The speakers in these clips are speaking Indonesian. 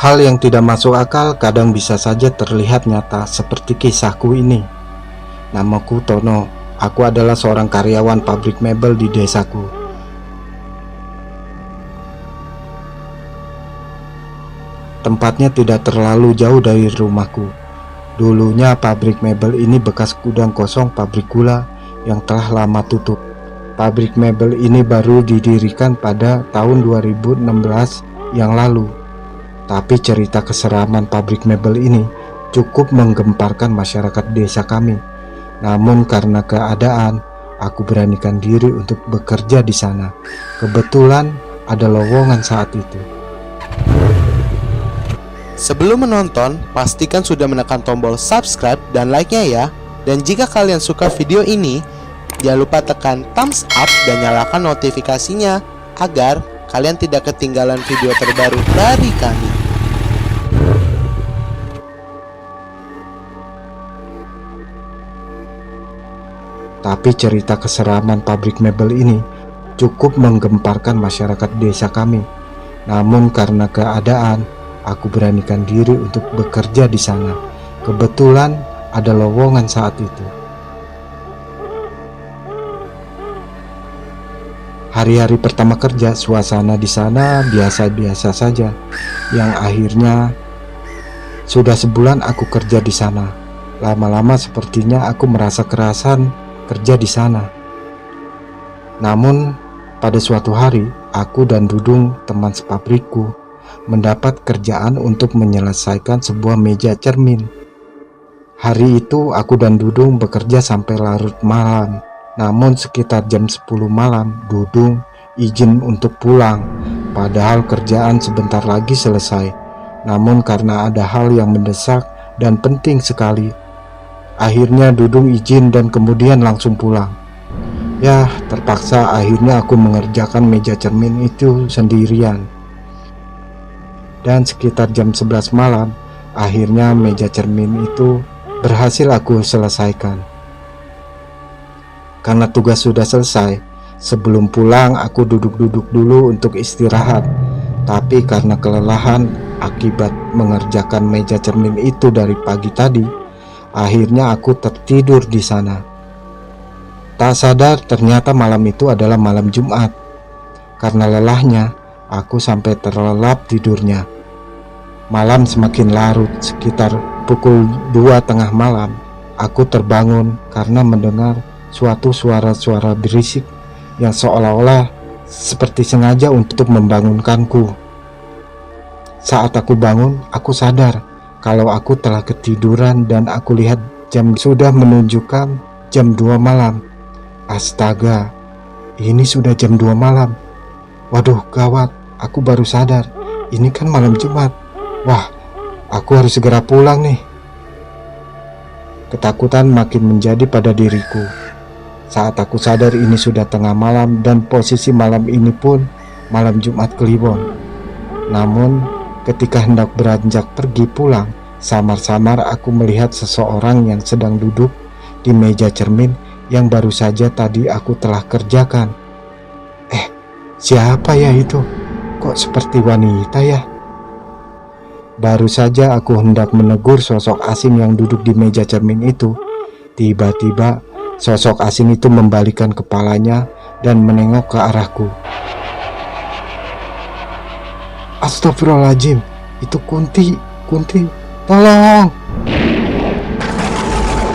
Hal yang tidak masuk akal kadang bisa saja terlihat nyata seperti kisahku ini. Namaku Tono, aku adalah seorang karyawan pabrik mebel di desaku. Tempatnya tidak terlalu jauh dari rumahku. Dulunya pabrik mebel ini bekas gudang kosong pabrik gula yang telah lama tutup. Pabrik mebel ini baru didirikan pada tahun 2016 yang lalu. Tapi cerita keseraman pabrik mebel ini cukup menggemparkan masyarakat desa kami. Namun karena keadaan, aku beranikan diri untuk bekerja di sana. Kebetulan ada lowongan saat itu. Sebelum menonton, pastikan sudah menekan tombol subscribe dan like-nya ya. Dan jika kalian suka video ini, jangan lupa tekan thumbs up dan nyalakan notifikasinya agar kalian tidak ketinggalan video terbaru dari kami. Tapi cerita keseraman pabrik mebel ini cukup menggemparkan masyarakat desa kami. Namun karena keadaan, aku beranikan diri untuk bekerja di sana. Kebetulan ada lowongan saat itu. Hari-hari pertama kerja, suasana di sana biasa-biasa saja. Yang akhirnya sudah sebulan aku kerja di sana. Lama-lama sepertinya aku merasa kerasan kerja di sana. Namun pada suatu hari, aku dan Dudung, teman sepabrikku, mendapat kerjaan untuk menyelesaikan sebuah meja cermin. Hari itu aku dan Dudung bekerja sampai larut malam. Namun sekitar jam 10 malam, Dudung izin untuk pulang. Padahal kerjaan sebentar lagi selesai. Namun karena ada hal yang mendesak dan penting sekali, akhirnya Dudung izin dan kemudian langsung pulang. Ya, terpaksa akhirnya aku mengerjakan meja cermin itu sendirian. Dan sekitar jam 11 malam, akhirnya meja cermin itu berhasil aku selesaikan. Karena tugas sudah selesai, sebelum pulang aku duduk-duduk dulu untuk istirahat. Tapi karena kelelahan akibat mengerjakan meja cermin itu dari pagi tadi, akhirnya aku tertidur di sana. Tak sadar ternyata malam itu adalah malam Jumat. Karena lelahnya, aku sampai terlelap tidurnya. Malam semakin larut, sekitar pukul 2 tengah malam, aku terbangun karena mendengar suatu suara-suara berisik yang seolah-olah seperti sengaja untuk membangunkanku. Saat aku bangun, aku sadar kalau aku telah ketiduran dan aku lihat jam sudah menunjukkan jam 2 malam. Astaga, ini sudah jam 2 malam. Waduh, gawat, aku baru sadar. Ini kan malam Jumat. Wah, aku harus segera pulang nih. Ketakutan makin menjadi pada diriku. Saat aku sadar ini sudah tengah malam dan posisi malam ini pun malam Jumat Kliwon. Namun, ketika hendak beranjak pergi pulang, samar-samar aku melihat seseorang yang sedang duduk di meja cermin yang baru saja tadi aku telah kerjakan. Siapa ya itu? Kok seperti wanita ya? Baru saja aku hendak menegur sosok asing yang duduk di meja cermin itu, tiba-tiba sosok asing itu membalikkan kepalanya dan menengok ke arahku. Astagfirullahaladzim, itu Kunti, tolong!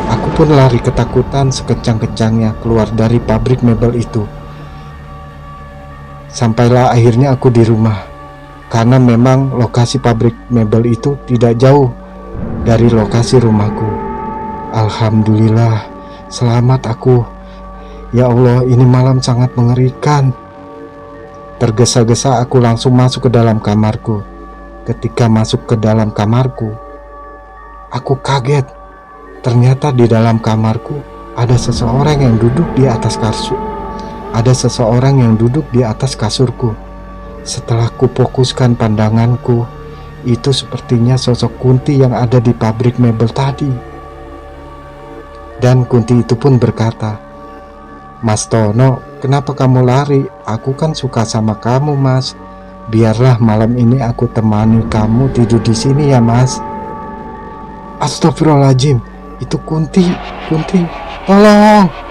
Aku pun lari ketakutan sekencang-kencangnya keluar dari pabrik mebel itu. Sampailah akhirnya aku di rumah, karena memang lokasi pabrik mebel itu tidak jauh dari lokasi rumahku. Alhamdulillah, selamat aku. Ya Allah, ini malam sangat mengerikan. Tergesa-gesa aku langsung masuk ke dalam kamarku. Ketika masuk ke dalam kamarku, aku kaget. Ternyata di dalam kamarku ada seseorang yang duduk di atas kasur. Ada seseorang yang duduk di atas kasurku. Setelah kufokuskan pandanganku, itu sepertinya sosok Kunti yang ada di pabrik mebel tadi. Dan Kunti itu pun berkata, "Mas Tono, kenapa kamu lari? Aku kan suka sama kamu, Mas. Biarlah malam ini aku temani kamu tidur di sini ya, Mas. Astagfirullahaladzim, itu Kunti, tolong.